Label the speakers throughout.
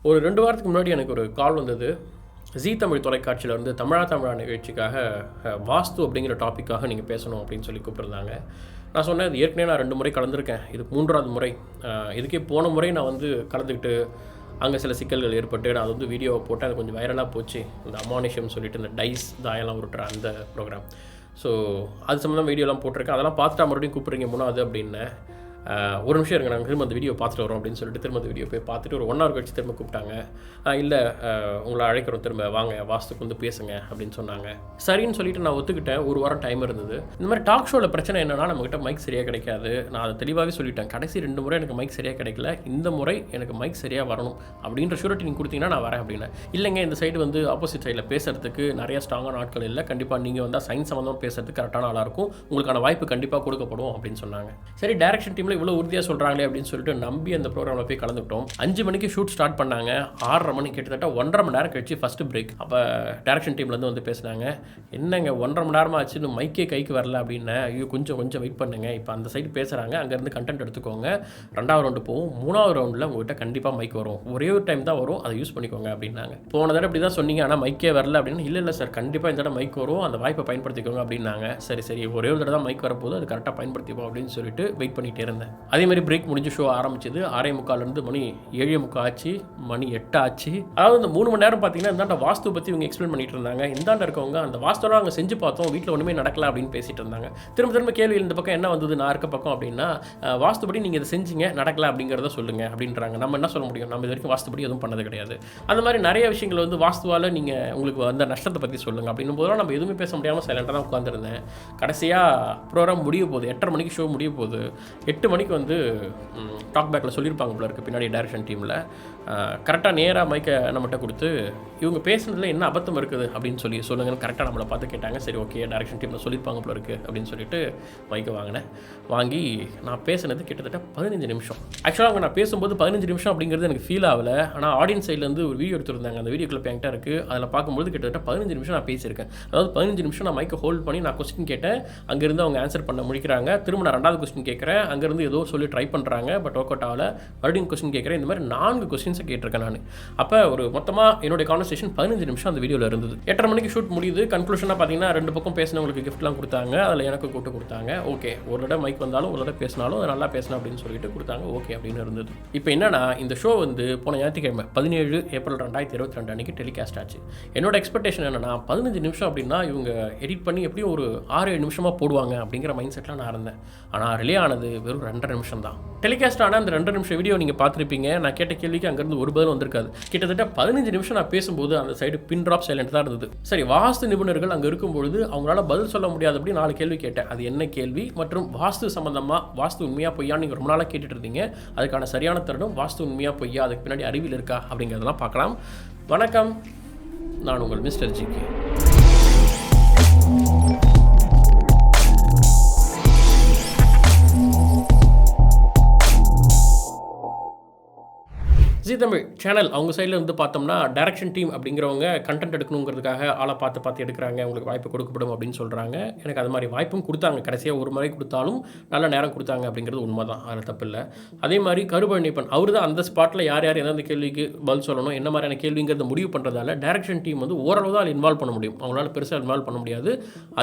Speaker 1: ஒரு 2 வாரத்துக்கு முன்னாடி எனக்கு ஒரு கால் வந்தது. ஜீ தமிழ் தொலைக்காட்சியில் வந்து தமிழா நிகழ்ச்சிக்காக வாஸ்து அப்படிங்கிற டாப்பிக்காக நீங்கள் பேசணும் அப்படின்னு சொல்லி கூப்பிட்டுருந்தாங்க. நான் சொன்னேன், இது ஏற்கனவே நான் 2 முறை கலந்துருக்கேன், இது 3வது முறை. இதுக்கே போன முறை நான் வந்து கலந்துக்கிட்டு அங்கே சில சிக்கல்கள் ஏற்பட்டு நான் அது வந்து வீடியோவை போட்டு அது கொஞ்சம் வைரலாக போச்சு. இந்த அமானுஷம் சொல்லிட்டு இந்த டைஸ் தாயெல்லாம் உருட்டுற அந்த ப்ரோக்ராம். ஸோ அது சம்மந்தம் வீடியோலாம் போட்டிருக்கேன். அதெல்லாம் பார்த்துட்டு மறுபடியும் கூப்பிட்றீங்க 3வது அப்படின்னு. ஒரு நிமிஷம் இருங்க, நாங்கள் திரும்ப அந்த வீடியோ பார்த்துட்டு வரோம் அப்படின்னு சொல்லிட்டு திரும்ப அந்த வீடியோ போய் பார்த்துட்டு ஒரு 1 hour கழிச்சு திரும்ப கூப்பிட்டாங்க. இல்லை, உங்களை அழைக்கிறோம், திரும்ப வாங்க, வாஸ்துக்கு வந்து பேசுங்க அப்படின்னு சொன்னாங்க. சரின்னு சொல்லிட்டு நான் ஒத்துக்கிட்டேன். 1 வாரம் டைம் இருந்தது. இந்த மாதிரி டாக் ஷோவில் பிரச்சனை என்னென்னா, நம்மகிட்ட மைக் சரியாக கிடைக்காது. நான் அதை தெளிவாகவே சொல்லிட்டேன். கடைசி 2 முறை எனக்கு மைக் சரியாக கிடைக்கல, இந்த முறை எனக்கு மைக் சரியாக வரணும் அப்படின்ற ஷூரிட்டி நீங்கள் கொடுத்தீங்கன்னா நான் வரேன் அப்படின்னு. இல்லைங்க, இந்த சைடு வந்து ஆப்போசிட் சைடில் பேசுறதுக்கு நிறைய ஸ்ட்ராங்கான ஆட்கள் இல்லை, கண்டிப்பாக நீங்கள் வந்தால் சயின்ஸ் சம்மந்தமாக பேசுறதுக்கு கரெக்டான ஆளாக இருக்கும், உங்களுக்கான வாய்ப்பு கண்டிப்பாக கொடுக்கப்படும் அப்படின்னு சொன்னாங்க. சரி, டைரக்ஷன் டீமில் இவ்வளோ உறுதியாக சொல்கிறாங்களே அப்படின்னு சொல்லிட்டு நம்பி அந்த ப்ரோக்ராமில் போய் கலந்துக்கிட்டோம். 5 மணிக்கு ஷூட் ஸ்டார்ட் பண்ணாங்க. 6:30 மணி, கிட்டத்தட்ட 1.5 மணி நேரம் கழிச்சு ஃபஸ்ட்டு பிரேக். அப்போ டைரக்ஷன் டீம்லேருந்து வந்து பேசினாங்க, என்னங்க 1.5 மணி நேரமாக ஆச்சு, இன்னும் மைக்கே கைக்கு வரல அப்படின்னு. ஐயோ, கொஞ்சம் வெயிட் பண்ணுங்க, இப்போ அந்த சைடு பேசுகிறாங்க, அங்கேருந்து கண்டென்ட் எடுத்துக்கோங்க, 2வது ரவுண்டு போகும், 3வது ரவுண்டில் உங்கள்கிட்ட கண்டிப்பாக மைக் வரும், ஒரே ஒரு டைம் தான் வரும், அதை யூஸ் பண்ணிக்கோங்க அப்படின்னாங்க. போன தடவை இப்படி தான் சொன்னீங்க, ஆனால் மைக்கே வரல அப்படின்னு. இல்லை சார், கண்டிப்பாக இந்த தடவை மைக் வரும், அந்த வாய்ப்பை பயன்படுத்திக்கோங்க அப்படின்னாங்க. சரி, ஒரே ஒரு தடவை தான் மைக் வரப்போது, அது கரெக்டாக பயன்படுத்திப்போம் அப்படின்னு சொல்லிட்டு வெயிட் பண்ணிகிட்டே இருந்தேன். அதேமாதிரி பிரேக் முடிஞ்சு ஷோ ஆரம்பிச்சது. 6:45 மணி 7:45 ஆச்சு, மணி 8 ஆச்சு. அதாவது இந்த 3 மணி நேரம் பார்த்தீங்கன்னா இந்தாண்ட வாஸ்து பற்றி இவங்க எக்ஸ்பிளைன் பண்ணிட்டு இருந்தாங்க. இந்தாண்ட இருக்கவங்க அந்த வாஸ்துலாம் அங்கே செஞ்சு பார்த்தோம், வீட்டில் ஒன்றுமே நடக்கல அப்படின்னு பேசிட்டு இருந்தாங்க. திரும்ப கேள்வி, இந்த பக்கம் என்ன வந்தது, நான் இருக்க பக்கம் அப்படின்னா, வாஸ்துபடி நீங்கள் இதை செஞ்சீங்க, நடக்கல அப்படிங்கிறத சொல்லுங்கள் அப்படின்றாங்க. நம்ம என்ன சொல்ல முடியும், நம்ம இது வரைக்கும் வாஸ்துபடி எதுவும் பண்ணது கிடையாது. அந்த மாதிரி நிறைய விஷயங்கள் வந்து வாஸ்துவால் நீங்கள் உங்களுக்கு வந்த நஷ்டத்தை பற்றி சொல்லுங்கள் அப்படின்னும் போதெல்லாம் நம்ம எதுவுமே பேச முடியாமல் சைலண்டாக தான் உட்காந்துருந்தேன். கடைசியாக ப்ரோக்ராம் முடிய போகுது, 8:30 மணிக்கு ஷோ முடிய போகுது. 8 மணிக்கு வந்து டாக் பேக்கில் சொல்லியிருப்பாங்க போல இருக்குது பின்னாடி டைரக்ஷன் டீமில். கரெக்டாக நேராக மைக்கை நம்மகிட்ட கொடுத்து, இவங்க பேசுனதில் என்ன அபத்தம் இருக்குது அப்படின்னு சொல்லுங்கன்னு கரெக்டாக நம்மளை பார்த்து கேட்டாங்க. சரி, ஓகே, டைரக்ஷன் டீமில் சொல்லியிருப்பாங்க போல இருக்குது அப்படின்னு சொல்லிட்டு மைக்கை வாங்கினேன். வாங்கி நான் பேசுனது கிட்டத்தட்ட 15 நிமிஷம். ஆக்சுவலாக அவங்க நான் பேசும்போது 15 நிமிஷம் அப்படிங்கிறது எனக்கு ஃபீல் ஆகலை. ஆனால் ஆடியன்ஸ் சைட்லேருந்து ஒரு வீடியோ எடுத்துருந்தாங்க, அந்த வீடியோ கிளிப் என்கிட்ட இருக்குது. அதில் பார்க்கும்போது கிட்டத்தட்ட 15 நிமிஷம் நான் பேசியிருக்கேன். அதாவது 15 நிமிஷம் நான் மைக்கை ஹோல்ட் பண்ணி நான் கொஸ்டின் கேட்டேன், அங்கேருந்து அவங்க ஆன்சர் பண்ண முடிக்கிறாங்க. திரும்ப நான் 2வது கொஸ்டின் கேட்குறேன், அங்கேருந்து ஏதோ சொல்லி ட்ரை பண்ணுறாங்க, பட் ஒர்க் அவுட் ஆகலை. மறுபடியும் கொஸ்டின் கேட்குறேன். இந்த மாதிரி 4 கொஸ்டின்ஸை கேட்டிருக்கேன் நான். அப்போ ஒரு மொத்தமாக என்னுடைய கான்வர்சேஷன் 15 நிமிஷம் அந்த வீடியோவில் இருந்தது. 8:30 மணிக்கு ஷூட் முடியுது. கன்க்ளூஷனாக பார்த்தீங்கன்னா 2 பக்கம் பேசினவங்களுக்கு கிஃப்ட்லாம் கொடுத்தாங்க. அதில் எனக்கு கூட்டு கொடுத்தாங்க. ஓகே, ஒரு தடவை மைக் வந்தாலும் ஒரு தடவை பேசினாலும் நல்லா பேசணும் அப்படின்னு சொல்லிட்டு கொடுத்தாங்க. ஓகே அப்படின்னு இருந்தது. இப்போ என்னன்னா, இந்த ஷோ வந்து போன ஞாயிற்றுக்கிழமை 17 ஏப்ரல் 2022 அன்றைக்கி டெலிகாஸ்ட் ஆச்சு. என்னோட எக்ஸ்பெக்டேஷன் என்னன்னா, 15 நிமிஷம் அப்படின்னா இவங்க எடிட் பண்ணி எப்படியும் ஒரு 6-7 நிமிஷமாக போடுவாங்க அப்படிங்கிற மைண்ட் செட்டில் நான் இருந்தேன். ஆனால் ரிலே ஆனது வெறும் 2.5 நிமிஷம் தான். டெலிகாஸ்ட் ஆனால் அந்த 2.5 நிமிஷம் வீடியோ நீங்கள் பார்த்துருப்பீங்க. நான் கேட்ட கேள்விக்கு அங்கேருந்து ஒரு பதில் வந்திருக்காது. கிட்டத்தட்ட 15 நிமிஷம் நான் பேசும்போது அந்த சைடு பின் ட்ராப் சைலண்ட் தான் இருந்தது. சரி, வாஸ்து நிபுணர்கள் அங்கே இருக்கும்பொழுது அவங்களால பதில் சொல்ல முடியாதபடி 4 கேள்வி கேட்டேன். அது என்ன கேள்வி மற்றும் வாஸ்து சம்பந்தமாக, வாஸ்து உண்மையா பொய்யா நீங்கள் ரொம்ப நாளாக கேட்டுட்டு இருந்தீங்க, அதுக்கான சரியான தருணம், வாஸ்து உண்மையா பொய்யா, அதுக்கு பின்னாடி அறிவியல் இருக்கா அப்படிங்கிறதெல்லாம் பார்க்கலாம். வணக்கம், நான் உங்கள் மிஸ்டர் ஜிகே. ஜீ தமிழ் சேனல் அவங்க சைடில் வந்து பார்த்தோம்னா, டைரக்ஷன் டீம் அப்படிங்கிறவங்க கண்டென்ட் எடுக்கணுங்கிறதுக்காக ஆளை பார்த்து எடுக்கிறாங்க, உங்களுக்கு வாய்ப்பு கொடுக்கப்படும் அப்படின்னு சொல்கிறாங்க. எனக்கு அது மாதிரி வாய்ப்பும் கொடுத்தாங்க. கடைசியாக ஒரு முறை கொடுத்தாலும் நல்ல நேரம் கொடுத்தாங்க அப்படிங்கிறது உண்மை தான், அதில் தப்பு இல்லை. அதே மாதிரி கருபழனியப்பன் அவர் தான் அந்த ஸ்பாட்டில் யார் எந்தெந்த கேள்விக்கு பதில் சொல்லணும், என்ன மாதிரியான கேள்விங்கிறத முடிவு பண்ணுறதால டைரக்ஷன் டீம் வந்து ஓரளவு தான் இன்வால்வ் பண்ண முடியும், அவங்களால பெருசாக இன்வால்வ் பண்ண முடியாது.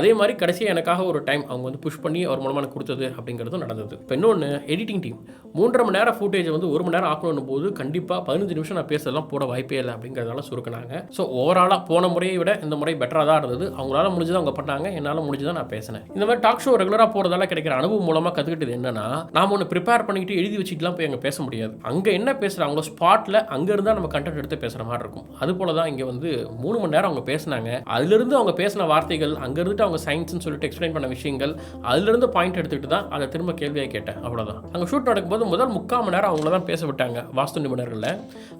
Speaker 1: அதே மாதிரி கடைசியாக எனக்காக ஒரு டைம் அவங்க வந்து புஷ் பண்ணி அவர் மூலமாக கொடுத்தது அப்படிங்கிறதும் நடந்தது. இப்போ இன்னொன்று, எடிட்டிங் டீம் 3.5 மணி நேரம் ஃபுட்டேஜை வந்து 1 மணி நேரம் ஆக்கணும் போது கண்டிப்பாக 15 நிமிஷம் நான் பேசுறதெல்லாம் போட வாய்ப்பே இல்லை அப்படிங்கிறதால சுருக்குனாங்க. ஸோ ஓவராலாக போன முறையை விட இந்த முறை பெட்டராக தான் இருந்தது. அவங்களால முடிஞ்சதை அவங்க பண்ணாங்க, என்னால் முடிஞ்சதை நான் பேசினேன். இந்த மாதிரி டாக் ஷோ ரெகுலராக போகிறதால கிடைக்கிற அனுபவம் மூலமாக கற்றுக்கிட்டது என்னன்னா, நாம் ஒன்று ப்ரிப்பேர் பண்ணிக்கிட்டு எழுதி வச்சுட்டுலாம் போய் அங்கே பேச முடியாது. அங்கே என்ன பேசுகிறாங்களோ ஸ்பாட்டில் அங்கே இருந்தால் நம்ம கண்டென்ட் எடுத்து பேசுகிற மாதிரி இருக்கும். அது போல தான் இங்கே வந்து 3 மணி நேரம் அவங்க பேசினாங்க. அதுலேருந்து அவங்க பேசின வார்த்தைகள், அங்கே இருந்துட்டு அவங்க சயின்ஸ்னு சொல்லிட்டு எக்ஸ்பிளைன் பண்ண விஷயங்கள், அதுலேருந்து பாயிண்ட் எடுத்துக்கிட்டு தான் அதை திரும்ப கேள்வியாக கேட்டேன். அவ்வளோதான். அங்கே ஷூட் நடக்கும்போது முதல் 3/4 மணி நேரம் அவங்கள தான் பேச விட்டாங்க, வாஸ்து நிபுணர்களில்.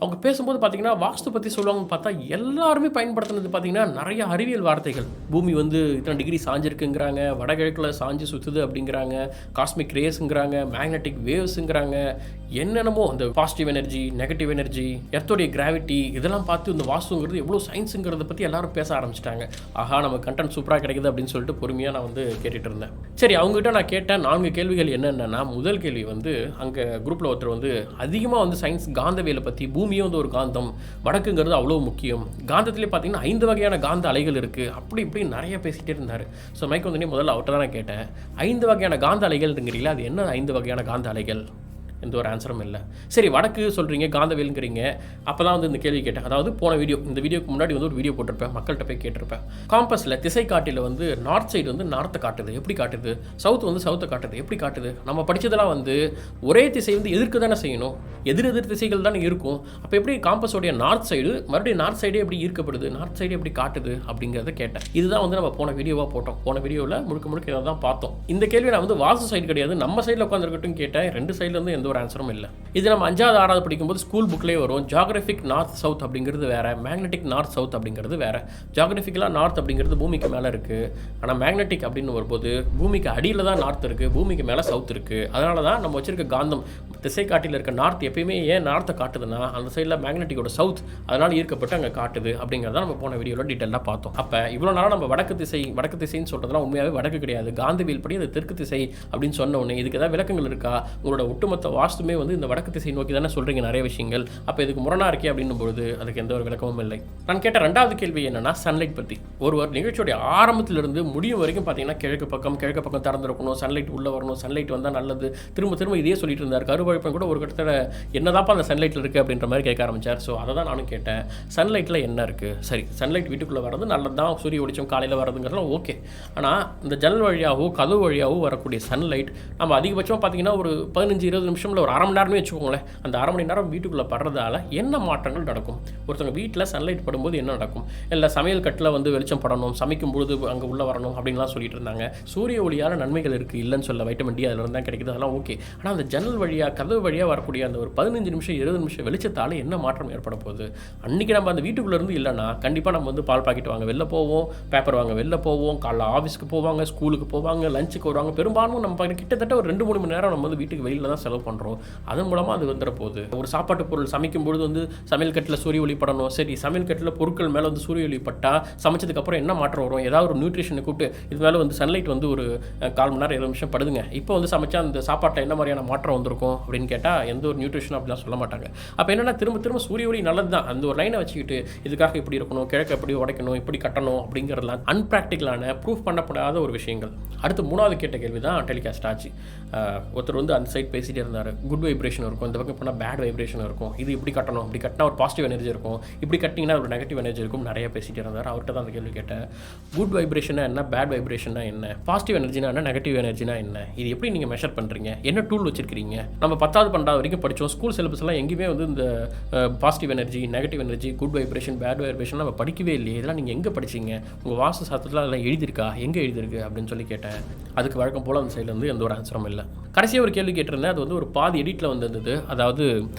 Speaker 1: அவங்க பேசும்போது பார்த்தீங்கன்னா வாஸ்து பற்றி சொல்லுவாங்கன்னு பார்த்தா எல்லாருமே பயன்படுத்தினது பார்த்தீங்கன்னா நிறைய அறிவியல் வார்த்தைகள். பூமி வந்து இத்தனை டிகிரி சாஞ்சிருக்குங்கிறாங்க, வடகிழக்கில் சாஞ்சு சுற்றுது அப்படிங்கிறாங்க, காஸ்மிக் ரேஸுங்கிறாங்க, மேக்னெட்டிக் வேவ்ஸுங்கிறாங்க, என்னென்னமோ அந்த பாசிட்டிவ் எனர்ஜி, நெகட்டிவ் எனர்ஜி, எர்த்தோடைய கிராவிட்டி, இதெல்லாம் பார்த்து இந்த வாஸ்துங்கிறது எவ்வளோ சயின்ஸுங்கிறத பற்றி எல்லாரும் பேச ஆரம்பிச்சிட்டாங்க. ஆஹா, நம்ம கண்டென்ட் சூப்பராக கிடைக்குது அப்படின்னு சொல்லிட்டு பொறுமையாக நான் வந்து கேட்டுட்டு இருந்தேன். சரி, அவங்ககிட்ட நான் கேட்டேன் 4 கேள்விகள். என்னென்னா, முதல் கேள்வி வந்து அங்கே குரூப்பில் ஒருத்தர் வந்து அதிகமாக வந்து சயின்ஸ் காந்த காந்தவியலை பற்றி. பூமியே வந்து ஒரு காந்தம், வடக்குங்கிறது அவ்வளோ முக்கியம், காந்தத்திலே பார்த்தீங்கன்னா 5 வகையான காந்த அலைகள் இருக்குது, அப்படி இப்படி நிறைய பேசிகிட்டே இருந்தார். ஸோ மைக் வந்து முதல்ல அவர்கிட்ட தான் நான் கேட்டேன், 5 வகையான காந்த அலைகள்ங்கிறீங்களா, அது என்ன 5 வகையான காந்த அலைகள்? எந்த ஒரு ஆன்சரும் இல்லை. சரி, வடக்கு சொல்கிறீங்க, காந்தவியல்ங்கிறீங்க. அப்போ தான் வந்து இந்த கேள்வி கேட்டேன். அதாவது போன வீடியோ, இந்த வீடியோக்கு முன்னாடி வந்து ஒரு வீடியோ போட்டிருப்பேன், மக்கள்கிட்ட போய் கேட்டிருப்பேன். காம்பஸில் திசை காட்டியில் வந்து நார்த் சைடு வந்து நார்த்தை காட்டுது, எப்படி காட்டுது? சவுத் வந்து சவுத்தை காட்டுது, எப்படி காட்டுது? நம்ம படித்ததெல்லாம் வந்து ஒரே திசை வந்து எதிர்க்க தானே செய்யணும், எதிர் திசைகள் தானே இருக்கும். அப்போ எப்படி காம்பஸோடைய நார்த் சைடு மறுபடியும் நார்த் சைடே எப்படி ஈர்க்கப்படுது, நார்த் சைடு எப்படி காட்டுது அப்படிங்கிறத கேட்டேன். இதுதான் வந்து நம்ம போன வீடியோவாக போட்டோம். போன வீடியோவில் முழுக்க இதை தான் பார்த்தோம். இந்த கேள்வி நான் வந்து வாசு சைடு கிடையாது, நம்ம சைடில் உட்காந்துருக்கட்டும் கேட்டேன். 2 சைடில் வந்து எந்த ஒரு ஆன்சரும் இல்லை. இது நம்ம 5வது 6வது படிக்கும்போது ஸ்கூல் புக்லேயே வரும். ஜியாகிரபிக் நார்த் சவுத் அப்படிங்கிறது வேற, மேக்னெட்டிக் நார்த் சவுத் அப்படிங்கிறது வேற. ஜியாகிரபிக்கலாக நார்த் அப்படிங்கிறது பூமிக்கு மேலே இருக்குது, ஆனால் மேக்னெட்டிக் அப்படின்னு வரும்போது பூமிக்கு அடியில் தான் நார்த் இருக்குது, பூமிக்கு மேலே சவுத் இருக்குது. அதனால தான் நம்ம வச்சிருக்க காந்தம் திசை காட்டியில் இருக்க நார்த் எப்பயுமே ஏன் நார்த்தை காட்டுதுன்னா, அந்த சைடில் மேக்னெட்டிக்கோட சவுத் அதனால் ஈர்க்கப்பட்டு அங்கே காட்டுது அப்படிங்கிறத நம்ம போன வீடியோவில் டீட்டெயிலாக பார்த்தோம். அப்போ இவ்வளோ நாளாக நம்ம வடக்கு திசைன்னு சொல்கிறதுலாம் உண்மையாகவே வடக்கு கிடையாது, காந்தவியல் படி அது தெற்கு திசை அப்படின்னு சொன்ன உடனே இதுக்கு ஏதாவது விளக்கங்கள் இருக்கா? உங்களோட ஒட்டுமொத்த வாஸ்துமே வந்து இந்த வடக்கு திசை நோக்கி தானே சொல்கிறீங்க நிறைய விஷயங்கள், அப்போ இதுக்கு முரணா இருக்கே அப்படின்னும் பொழுது அதுக்கு எந்த ஒரு விளக்கமும் இல்லை. நான் கேட்ட 2வது கேள்வி என்னன்னா, சன்லைட் பற்றி. ஒரு நிகழ்ச்சியோடைய ஆரம்பத்திலிருந்து முடியும் வரைக்கும் பார்த்தீங்கன்னா கிழக்கு பக்கம் திறந்துருக்கணும், சன்லைட் உள்ளே வரணும், சன்லைட் வந்தால் நல்லது, திரும்ப இதே சொல்லிட்டு இருந்தார். கருவழிப்பன் கூட ஒரு கட்டத்தில் என்னதாப்பா அந்த சன்லைட்டில் இருக்குது அப்படின்ற மாதிரி கேட்க ஆரம்பித்தார். ஸோ அதை தான் நானும் கேட்டேன், சன்லைட்டில் என்ன இருக்குது? சரி, சன்லைட் வீட்டுக்குள்ளே வரது நல்லது தான், சூரிய வெளிச்சம் காலையில் வரதுங்கிறதுலாம் ஓகே. ஆனால் இந்த ஜன்னல் வழியாகவோ கதவு வழியாகவோ வரக்கூடிய சன்லைட் நம்ம அதிகபட்சமாக பார்த்தீங்கன்னா ஒரு 15-20 நிமிஷமில் ஒரு 1/2 மணி நேரமே வச்சுக்கோங்களேன், அந்த 1/2 மணி நேரம் வீட்டுக்குள்ளே படுறதால என்ன மாற்றங்கள் நடக்கும்? ஒருத்தவங்க வீட்டில் சன்லைட் படும்போது என்ன நடக்கும்? இல்லை சமையல் கட்டில் வந்து வெளிச்சம் படணும், சமைக்கும் பொழுது அங்கே உள்ளே வரணும் அப்படின்லாம் சொல்லிட்டு இருந்தாங்க. சூரிய ஒளியால் நன்மைகள் இருக்குது, இல்லைன்னு சொல்ல, வைட்டமின் டி அதில் இருந்தால் கிடைக்குது, அதெல்லாம் ஓகே. ஆனால் அந்த ஜன்னல் வழியாக கதவு வழியாக வரக்கூடிய அந்த ஒரு 15 நிமிஷம் 20 நிமிஷம் வெளிச்சத்தால் என்ன மாற்றம் ஏற்பட போகுது? அன்றைக்கி நம்ம அந்த வீட்டுக்குள்ளேருந்து இல்லைன்னா கண்டிப்பாக நம்ம வந்து பால் பாக்கெட் வாங்க வெளில போவோம், பேப்பர் வாங்க வெளில போவோம், காலைல ஆஃபீஸ்க்கு போவாங்க, ஸ்கூலுக்கு போவாங்க, லஞ்சுக்கு வருவாங்க. பெரும்பாலும் நம்ம கிட்டத்தட்ட ஒரு 2-3 மணி நேரம் நம்ம வந்து வீட்டுக்கு வெளியில் தான் செலவு பண்ணுறோம். அதன் மூலமாக அது வந்துட போகுது. ஒரு சாப்பாட்டு பொருள் சமைக்கும் பொழுது வந்து சமையல் கட்டில் சூரிய ஒளி படணும். சரி, சமையல் கட்டில் பொருட்கள் மேலே வந்து சூரிய ஒளி பட்டால் சமைச்சதுக்கப்புறம் என்ன மாற்றம் வரும்? ஏதாவது ஒரு நியூட்ரிஷனை கூப்பிட்டு இது மேலே வந்து சன்லைட் வந்து ஒரு 1/4 மணி நேரம் 20 நிமிஷம் படுதுங்க, இப்போ வந்து சமைச்சா அந்த சாப்பாட்டில் என்ன மாதிரியான மாற்றம் வந்திருக்கும் அப்படின்னு கேட்டால் எந்த ஒரு நியூட்ரிஷனும் அப்படிலாம் சொல்ல மாட்டாங்க. அப்போ என்னென்னா திரும்ப சூரிய ஒளி நல்லது தான், அந்த ஒரு லைனை வச்சுக்கிட்டு இதுக்காக இப்படி இருக்கணும், கிழக்கு எப்படி உடைக்கணும், இப்படி கட்டணும் அப்படிங்கிறதுலாம் அன்பிராக்டிக்கலான ப்ரூஃப் பண்ணப்படாத ஒரு விஷயங்கள். அடுத்து 3வது கேட்ட கேள்வி தான் டெலிகாஸ்ட் ஆச்சு. ஒருத்தர் வந்து அந்த சைட் பேசிகிட்டே இருந்தார், குட் வைப்ரேஷன் இருக்கும், இந்த பக்கம் போனால் பேட் வைப்ரேஷன் இருக்கும், இது இப்படி கட்டணும், இப்படி கட்டினா ஒரு பாசிட்டிவ் எனர்ஜி இருக்கும், இப்படி கட்டிங்கன்னா ஒரு நெகட்டிவ் எனர்ஜி இருக்கும், நிறைய பேசிகிட்டே இருந்தார். அவர்கிட்ட தான் அந்த கேள்வி கேட்டேன், குட் வைப்ரேஷனா என்ன, பேட் வைப்ரேஷனா என்ன, பாசிட்டிவ் எனர்ஜினா என்ன, நெகட்டிவ் எனர்ஜினா என்ன, இது எப்படி நீங்கள் மெஷர் பண்ணுறீங்க, என்ன டூல் வச்சிருக்கீங்க? நம்ம 10வது 12வது வரைக்கும் படித்தோம், ஸ்கூல் சிலபஸ் எல்லாம் எங்கேயுமே வந்து இந்த positive energy, negative energy, good vibration, bad vibration நம்ம படிக்கவே இல்லையே, இதெல்லாம் நீங்கள் எங்கே படிச்சிங்க, உங்கள் வாஸ்து சாஸ்திரத்தில் அதெல்லாம் எழுதியிருக்கா, எங்கே எழுதிருக்கு அப்படின்னு சொல்லி கேட்டேன். அதுக்கு வழக்கம் போல் அந்த சைட்லேருந்து எந்த ஒரு ஆன்சரும் இல்லை. கடைசியாக ஒரு கேள்வி கேட்டிருந்தேன், அது வந்து ஒரு பாதி எடிட்டில் வந்திருந்தது. அதாவது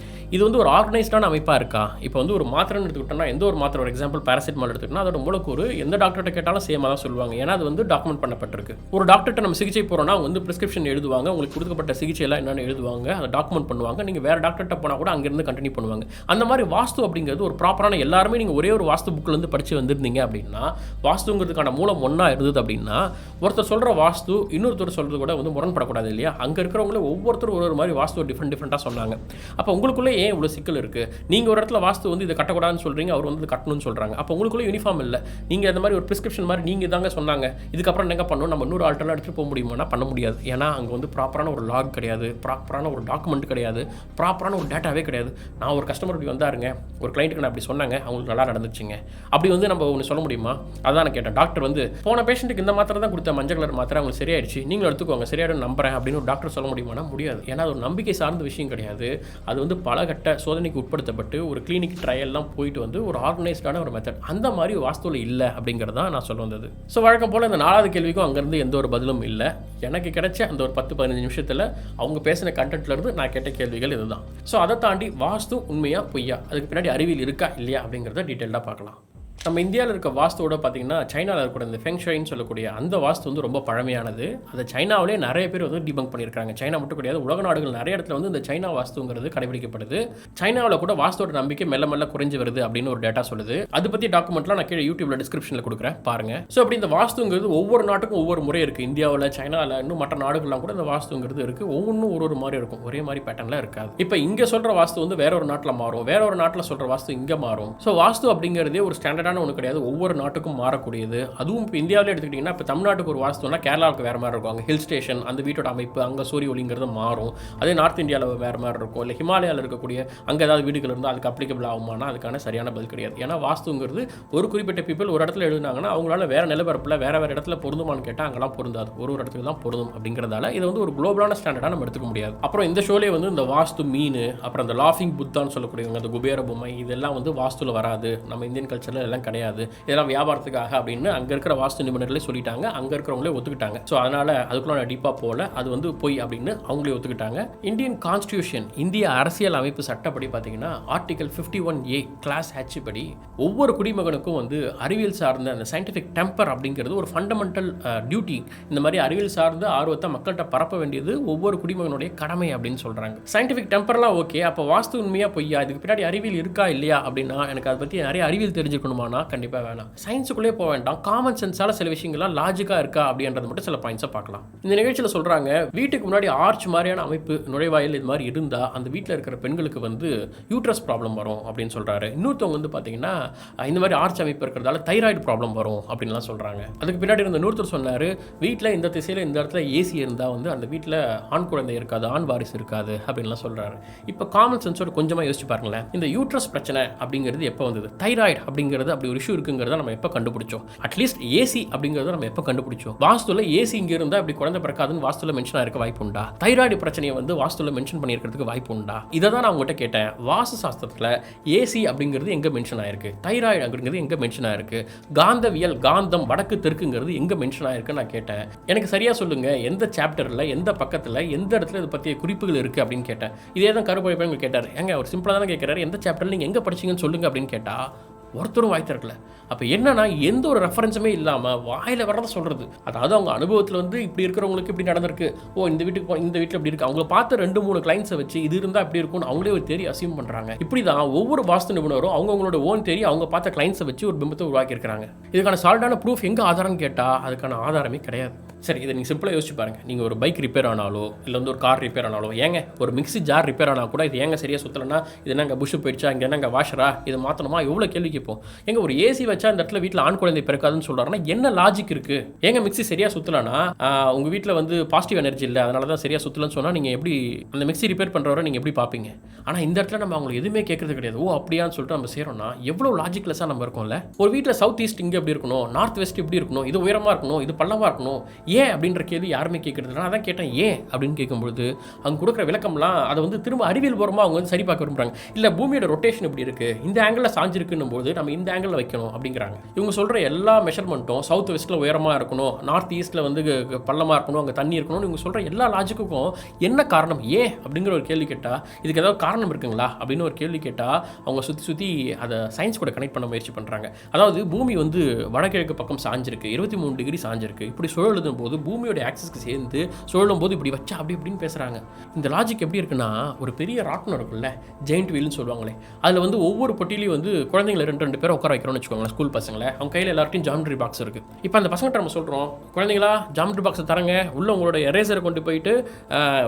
Speaker 1: இது வந்து ஒரு ஆர்கனைஸ்டான அமைப்பாக இருக்கா? இப்போ வந்து ஒரு மாத்திரைன்னு எடுத்துக்கிட்டோம்னா, எந்த ஒரு மாத்திரை, ஒரு எக்ஸாம்பிள் பேராசிட்டமால் எடுத்துக்கிட்டோம்னா அதோட மூலக்கூறு எந்த டாக்டர்கிட்ட கேட்டாலும் சேமாக தான் சொல்லுவாங்க, ஏன்னா அது வந்து டாக்குமெண்ட் பண்ணப்பட்டிருக்கு. ஒரு டாக்டர்கிட்ட நம்ம சிகிச்சை போகிறோம்னா அவங்க வந்து பிரிஸ்கிரிப்ஷன் எழுதுவாங்க, உங்களுக்கு கொடுக்கப்பட்ட சிகிச்சையெல்லாம் என்னென்னு எழுதுவாங்க, அதை டாக்குமெண்ட் பண்ணுவாங்க. நீங்கள் வேறு டாக்டர்கிட்ட போனால் கூட அங்கேருந்து கண்டினியூ பண்ணுவாங்க. அந்த மாதிரி வாஸ்து அப்படிங்கிறது ஒரு ப்ராப்பரான, எல்லாருமே நீங்கள் ஒரே ஒரு வாஸ்து புக்கிலேருந்து படித்து வந்திருந்தீங்க அப்படின்னா, வாஸ்துங்கிறதுக்கான மூலம் ஒன்றா இருந்தது அப்படின்னா, ஒருத்தர் சொல்கிற வாஸ்து இன்னொருத்தர் சொல்கிறது கூட வந்து முரண்படக்கூடாது இல்லையா? அங்கே இருக்கிறவங்களே ஒவ்வொருத்தரும் ஒரு மாதிரி வாஸ்து டிஃப்ரெண்ட்டாக சொன்னாங்க. அப்போ உங்களுக்குள்ளே ஏன் இவ்வளோ சிக்கல் இருக்குது? நீங்கள் ஒரு இடத்துல வாஸ்து வந்து இதை கட்டக்கூடாதுன்னு சொல்கிறீங்க, அவர் வந்து கட்டணும்னு சொல்கிறாங்க. அப்போ உங்களுக்குள்ளே யூனிஃபார்ம் இல்லை. நீங்கள் அந்த மாதிரி ஒரு ப்ரிஸ்கிரிப்ஷன் மாதிரி நீங்கள் தாங்க சொன்னாங்க, இதுக்கப்புறம் என்ன பண்ணணும், நம்ம இன்னொரு ஆல்டர்லாம் எடுத்துகிட்டு போக முடியுமானா பண்ண முடியாது. ஏன்னா அங்கே வந்து ப்ராப்பரான ஒரு லாக் கிடையாது, ப்ராப்பரான ஒரு டாக்குமெண்ட் கிடையாது, ப்ராப்பரான ஒரு டேட்டாவே கிடையாது. நான் ஒரு கஸ்டமர் இப்படி வந்தாருங்க, ஒரு கிளைண்ட்டுக்கு நான் அப்படி சொன்னாங்க, அவங்களுக்கு நல்லா நடந்துச்சுங்க, அப்படி வந்து நம்ம ஒன்று சொல்ல முடியுமா? அதான் நான் கேட்டேன். டாக்டர் வந்து போன பேஷண்ட்டுக்கு இந்த மாத்திரை தான் கொடுத்த, மஞ்சள் கலர் மாத்திரை, அவங்களுக்கு சரியாயிடுச்சு, நீங்களும் எடுத்துக்கோங்க, சரியாயிடும் நம்புறேன் அப்படின்னு ஒரு டாக்டர் சொல்ல முடியுமானா முடியாது. ஏன்னா அது ஒரு நம்பிக்கை சார்ந்த விஷயம் கிடையாது. அது வந்து பல கட்ட சோதனைக்கு உட்படுத்தப்பட்டு ஒரு கிளினிக் ட்ரையல்லாம் போயிட்டு வந்து ஒரு ஆர்கனைஸ்டான ஒரு மெத்தட், அந்த மாதிரி வாஸ்துவில் இல்லை அப்படிங்கிறது தான் நான் சொல்ல வந்தது. ஸோ வழக்கம் போல் இந்த 4வது கேள்விக்கும் அங்கேருந்து எந்த ஒரு பதிலும் இல்லை. எனக்கு கிடைச்ச அந்த ஒரு 10-15 நிமிஷத்தில் அவங்க பேசின கண்டென்ட்லேருந்து நான் கேட்ட கேள்விகள் இதுதான். ஸோ அதை தாண்டி வாஸ்து உண்மையா பொய்யா, அதுக்கு பின்னாடி அறிவியல் இருக்கா இல்லையா அப்படிங்கிறத டீட்டெயிலாக பார்க்கலாம். நம்ம இந்தியாவில் இருக்க வாஸ்துவோட பார்த்தீங்கன்னா சைனாவில் இருக்கக்கூடிய இந்த ஃபெங்ஷைன்னு சொல்லக்கூடிய அந்த வாஸ்து வந்து ரொம்ப பழமையானது. அதை சைனாவிலே நிறைய பேர் வந்து டிபங்க் பண்ணியிருக்காங்க. சைனா மட்டும் கிடையாது, உலக நாடுகள் நிறைய இடத்துல வந்து இந்த சைனா வாஸ்துங்கிறது கடைபிடிக்கப்படுது. சைனாவில் கூட வாஸ்துவோட நம்பிக்கை மெல்ல மெல்ல குறைஞ்சு வருது அப்படின்னு ஒரு டேட்டா சொல்லுது. அது பற்றி டாக்குமெண்ட்லாம் நான் கீழே யூடியூப்ல டிஸ்கிரிப்ஷனில் கொடுக்குறேன் பாருங்க. ஸோ அப்படி இந்த வாஸ்துங்கிறது ஒவ்வொரு நாட்டுக்கும் ஒவ்வொரு முறை இருக்குது. இந்தியாவில், சைனாவில், இன்னும் மற்ற நாடுகள்லாம் கூட இந்த வாஸ்துங்கிறது இருக்குது. ஒவ்வொன்றும் ஒரு மாதிரி இருக்கும், ஒரே மாதிரி பேட்டர்னில் இருக்காது. இப்போ இங்கே சொல்கிற வாஸ்து வந்து வேற ஒரு நாட்டில் மாறும், வேற ஒரு நாட்டில் சொல்கிற வாஸ்து இங்கே மாறும். ஸோ வாஸ்து அப்படிங்கிறதே ஒரு ஸ்டாண்டர்டான ஒன்று கிடையாது, ஒவ்வொரு நாட்டுக்கும் மாறக்கூடியது. அதுவும் இப்போ இந்தியாவிலே எடுத்துக்கிட்டிங்கன்னா இப்போ தமிழ்நாட்டுக்கு ஒரு வாஸ்துனா கேரளாவுக்கு வேறு மாதிரி இருக்கும். அங்கே ஹில் ஸ்டேஷன், அந்த வீட்டோட அமைப்பு, அங்கே சூரிய ஒளிங்கிறது மாறும். அதே நார்த் இந்தியாவில் வேறு மாதிரி இருக்கும். இல்லை ஹிமாலயாவில் இருக்கக்கூடிய அங்கே ஏதாவது வீடுகள் இருந்தால் அதுக்கு அப்ளிகபிள் ஆகுமானா அதுக்கான சரியான பதில் கிடையாது. ஏன்னா வாஸ்துங்கிறது ஒரு குறிப்பிட்ட பீப்பிள் ஒரு இடத்துல எழுதுனாங்கன்னா அவங்களால வேறு நிலப்பரப்பில் வேறு இடத்துல பொருந்துமான்னு கேட்டால் அங்கெல்லாம் பொருந்தாது, ஒரு இடத்துக்கு தான் பொருந்தும். அப்படிங்கிறதால இதை வந்து ஒரு குளோபலான ஸ்டாண்டர்டாக நம்ம எடுத்துக்க முடியாது. அப்புறம் இந்த ஷோலேயே வந்து இந்த வாஸ்து மீன், அப்புறம் இந்த லாஃபிங் புத்தான்னு சொல்லக்கூடியவங்க, அந்த குபேர பொம்மை, இதெல்லாம் வந்து வாஸ்துல வராது, நம்ம இந்தியன் கல்ச்சரில் எல்லாம் கிடையாது, இதெல்லாம் வியாபாரத்துக்காக அப்படின்னு அங்கே இருக்கிற வாஸ்து நிபுணர்களே சொல்லிட்டாங்க, அங்கே இருக்கிறவங்களே ஒத்துக்கிட்டாங்க. ஸோ அதனால் அதுக்குள்ள நான் டீப்பாக போகல, அது வந்து பொய் அப்படின்னு அவங்களே ஒத்துக்கிட்டாங்க. இந்தியன் கான்ஸ்டியூஷன், இந்திய அரசியல் அமைப்பு சட்டப்படி பார்த்தீங்கன்னா ஆர்டிகல் 51A கிளாஸ் H படி ஒவ்வொரு குடிமகனுக்கும் வந்து அறிவியல் சார்ந்த அந்த சயின்டிஃபிக் டெம்பர் அப்படிங்கிறது ஒரு ஃபண்டமெண்டல் டியூட்டி. இந்த மாதிரி அறிவியல் சார்ந்த ஆர்வத்தை மக்கள்கிட்ட பரப்ப வேண்டியது ஒவ்வொரு குடிமகனுடைய கடமை அப்படின்னு சொல்கிறாங்க. சயின்டிஃபிக் டெம்பர்லாம் ஓகே, அப்போ வாஸ்து உண்மையாக பொய்யா, இதுக்கு பின்னாடி அறிவியல் இருக்கா இல்லையா அப்படின்னா எனக்கு அதை பற்றி நிறைய அறிவியல் தெரிஞ்சுக்கணுமானா கண்டிப்பாக வேணாம். சயின்ஸுக்குள்ளே போக வேண்டாம், காமன் சென்ஸால் சில விஷயங்கள்லாம் லாஜிக்காக இருக்கா அப்படின்றது மட்டும் சில பாயிண்ட்ஸை பார்க்கலாம். இந்த நிகழ்ச்சியில் சொல்கிறாங்க, வீட்டுக்கு முன்னாடி ஆர்ச் மாதிரியான அமைப்பு, நுழைவாயில் இது மாதிரி இருந்தால் அந்த வீட்டில் இருக்கிற பெண்களுக்கு வந்து யூட்ரஸ் ப்ராப்ளம் வரும் அப்படின்னு சொல்கிறாரு. இன்னொருத்தவங்க வந்து பார்த்தீங்கன்னா இந்த மாதிரி ஆர்ச் அமைப்பு இருக்கிறதால தைராய்டு ப்ராப்ளம் வரும் அப்படின்லாம் சொல்கிறாங்க. அதுக்கு பின்னாடி இருந்த இன்னொருத்தர் சொன்னார், வீட்டில் இந்த திசையில் இந்த இடத்துல ஏசி இருந்தால் வந்து அந்த வீட்டில் ஆண் குழந்தை இருக்காது, ஆண் வாரிசு இருக்காது அப்படின்லாம் சொல்கிறாரு. இப்போ காமன் சென்ஸோட கொஞ்சமாக யோசிச்சு பாருங்களேன், இந்த யூட்ரஸ் பிரச்சனை அப்படிங்கிறது எப்போ வந்தது? தைராய்டு அப்படிங்கிறது அப்படி ஒரு இஷ்யூ இருக்குங்கிறத நம்ம எப்போ கண்டுபிடிச்சோம்? அட்லீஸ்ட் ஏசி அப்படிங்கிறத நம்ம எப்போ கண்டுபிடிச்சோம்? வாஸ்துல ஏசி இங்கே இருந்தால் அப்படி குழந்தை பிறக்காதுன்னு வாஸ்துல மென்ஷன் ஆயிருக்க வாய்ப்பு உண்டா? தைராய்டு பிரச்சனையை வந்து வாஸ்துல மென்ஷன் பண்ணியிருக்கிறதுக்கு வாய்ப்பு உண்டா? இதை தான் நான் உங்கள்கிட்ட கேட்டேன். வாஸ்து சாஸ்திரத்தில் ஏசி அப்படிங்கிறது எங்கே மென்ஷன் ஆயிருக்கு? தைராய்டு அப்படிங்கிறது எங்கே மென்ஷன் ஆயிருக்கு? காந்தவியல், காந்தம், வடக்கு தெற்குங்கிறது எங்கே மென்ஷன் ஆயிருக்கு நான் கேட்டேன். எனக்கு சரியாக சொல்லுங்க, எந்த சாப்டரில், எந்த பக்கத்தில், எந்த இடத்துல இதை பற்றிய குறிப்புகள் இருக்குது அப்படின்னு கேட்டேன். இதே தான் கருப்பொழிப்பங்க கேட்டார். ஏங்க அவர் சிம்பிளாக தானே கேட்குறாரு, எந்த சாப்டரில் நீங்கள் எங்கே படிச்சிங்கன்னு சொல்லுங்க அப்படின்னு கேட்டால் ஒருத்தரும் வாய் திறக்கல. அப்போ என்னன்னா, எந்த ஒரு ரெஃபரன்ஸுமே இல்லாமல் வாயில் வரதை சொல்கிறது. அதாவது அவங்க அனுபவத்தில் வந்து இப்படி இருக்கிறவங்களுக்கு இப்படி நடந்திருக்கு, ஓ இந்த வீட்டுக்கு இந்த வீட்டில் இப்படி இருக்குது, அவங்கள பார்த்து 2-3 கிளைண்ட்ஸை வச்சு இது இருந்தால் இப்படி இருக்கும்னு அவங்களே ஒரு தேரி அசியூம் பண்ணுறாங்க. இப்படி தான் ஒவ்வொரு வாஸ்து நிபுணரும் அவங்களோட ஓன் தேரி அவங்க பார்த்த கிளைண்ட்ஸை வச்சு ஒரு பிம்பத்தை உருவாக்கியிருக்கிறாங்க. இதுக்கான சால்டான ப்ரூஃப் எங்கே ஆதாரம்னு கேட்டால் அதுக்கான ஆதாரமே கிடையாது. சரி, இதை நீங்கள் சிம்பிளாக யோசிச்சு பாருங்கள். நீங்கள் ஒரு பைக் ரிப்பேர் ஆனாலோ இல்லை வந்து ஒரு கார் ரிப்பேர் ஆனாலோ, ஏங்க ஒரு மிக்ஸி ஜார் ரிப்பேர் ஆனால் கூட இது ஏங்க சரியாக சுற்றலைன்னா, இது என்னங்க புஷ் போயிடுச்சா, இங்கே என்னங்க வாஷரா, இதை மாற்றணுமா, எவ்வளோ கேள்வி கேட்போம். எங்க ஒரு ஏசி வச்சா இந்த இடத்துல வீட்டில் ஆண் குழந்தை பிறக்காதுன்னு சொல்கிறாருன்னா என்ன லாஜிக் இருக்குது? ஏங்க மிக்ஸி சரியாக சுற்றலைன்னா உங்கள் வீட்டில் வந்து பாசிட்டிவ் எனர்ஜி இல்லை, அதனால தான் சரியாக சுற்றலன்னு சொன்னால் நீங்கள் எப்படி அந்த மிக்ஸி ரிப்பேர் பண்ணுறவரை நீங்கள் எப்படி பார்ப்பீங்க? ஆனால் இந்த இடத்துல நம்ம அவங்களுக்கு எதுவுமே கேட்கறது கிடையாது. ஓ அப்படியான்னு சொல்லிட்டு நம்ம செய்கிறோம்னா எவ்வளோ லாஜிக்லெஸ்ஸாக நம்ம இருக்கோம்ல. ஒரு வீட்டில் சவுத் ஈஸ்ட் இங்கே எப்படி இருக்கணும், நார்த் வெஸ்ட் இப்படி இருக்கணும், இது உயரமாக இருக்கணும், இது பள்ளமாக இருக்கணும், ஏன் அப்படின்ற கேள்வி யாருமே கேட்கறது. நான் அதான் கேட்டேன் ஏன் அப்படின்னு கேட்கும்பொழுது அவங்க கொடுக்குற விளக்கம்லாம் அதை வந்து திரும்ப அறிவியல் பூர்வமாக அவங்க வந்து சரி பார்க்க விரும்புகிறாங்க. இல்லை பூமியோட ரொட்டேஷன் இப்படி இருக்குது, இந்த ஆங்கிளில் சாஞ்சிருக்குன்னும் போது நம்ம இந்த ஆங்கிளில் வைக்கணும் அப்படிங்கிறாங்க. இவங்க சொல்கிற எல்லா மெஷர்மெண்ட்டும் சவுத் வெஸ்ட்டில் உயரமாக இருக்கணும், நார்த் ஈஸ்ட்டில் வந்து பள்ளமாக இருக்கணும், அங்கே தண்ணி இருக்கணும்னு இவங்க சொல்கிற எல்லா லாஜிக்குக்கும் என்ன காரணம், ஏன் அப்படிங்கிற ஒரு கேள்வி கேட்டால் இதுக்கு ஏதாவது காரணம் இருக்குங்களா அப்படின்னு ஒரு கேள்வி கேட்டால் அவங்க சுற்றி அதை சயின்ஸ் கூட கனெக்ட் பண்ண முயற்சி பண்ணுறாங்க. அதாவது பூமி வந்து வடகிழக்கு பக்கம் சாஞ்சிருக்கு, 23 டிகிரி சாஞ்சிருக்கு, இப்படி சுழலும் போது பூமியோட ஆக்சிஸ்க்கு சேர்ந்து சுழலும் போது இப்படி வச்சா அப்படி இப்படின்னு பேசுகிறாங்க. இந்த லாஜிக் எப்படி இருக்குன்னா, ஒரு பெரிய ராட்னம் இருக்குல்ல, ஜெயிண்ட் வீல்னு சொல்லுவாங்களே, அதில் வந்து ஒவ்வொரு பொட்டிலையும் வந்து குழந்தைங்களை 2 பேரை உட்கார வைக்கிறோம்னு வச்சுக்கோங்களேன், ஸ்கூல் பசங்களை. அவங்க கையில் எல்லார்ட்டையும் ஜாமெட்ரி பாக்ஸ் இருக்குது. இப்போ அந்த பசங்கள்ட்ட நம்ம சொல்கிறோம், குழந்தைங்களா ஜாமெட்ரி பாக்ஸை தரங்க, உள்ள உங்களோட எரேசரை கொண்டு போயிட்டு